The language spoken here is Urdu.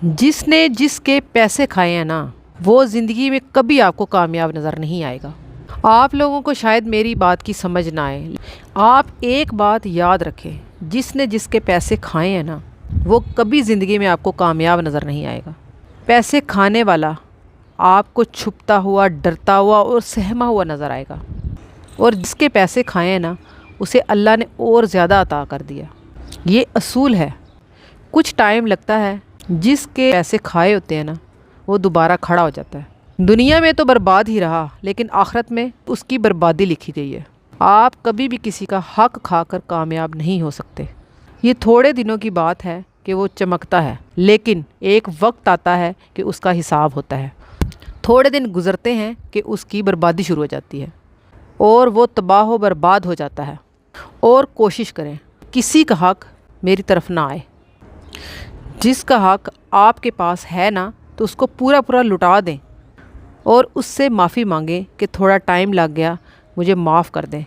جس نے جس کے پیسے کھائے ہیں نا وہ زندگی میں کبھی آپ کو کامیاب نظر نہیں آئے گا۔ آپ لوگوں کو شاید میری بات کی سمجھ نہ آئے، آپ ایک بات یاد رکھیں، جس نے جس کے پیسے کھائے ہیں نا وہ کبھی زندگی میں آپ کو کامیاب نظر نہیں آئے گا۔ پیسے کھانے والا آپ کو چھپتا ہوا، ڈرتا ہوا اور سہما ہوا نظر آئے گا، اور جس کے پیسے کھائے ہیں نا اسے اللہ نے اور زیادہ عطا کر دیا۔ یہ اصول ہے، کچھ ٹائم لگتا ہے، جس کے پیسے کھائے ہوتے ہیں نا وہ دوبارہ کھڑا ہو جاتا ہے۔ دنیا میں تو برباد ہی رہا لیکن آخرت میں اس کی بربادی لکھی گئی ہے۔ آپ کبھی بھی کسی کا حق کھا کر کامیاب نہیں ہو سکتے۔ یہ تھوڑے دنوں کی بات ہے کہ وہ چمکتا ہے، لیکن ایک وقت آتا ہے کہ اس کا حساب ہوتا ہے۔ تھوڑے دن گزرتے ہیں کہ اس کی بربادی شروع ہو جاتی ہے اور وہ تباہ و برباد ہو جاتا ہے۔ اور کوشش کریں کسی کا حق میری طرف نہ آئے۔ جس کا حق آپ کے پاس ہے نا تو اس کو پورا لٹا دیں اور اس سے معافی مانگیں کہ تھوڑا ٹائم لگ گیا، مجھے معاف کر دیں۔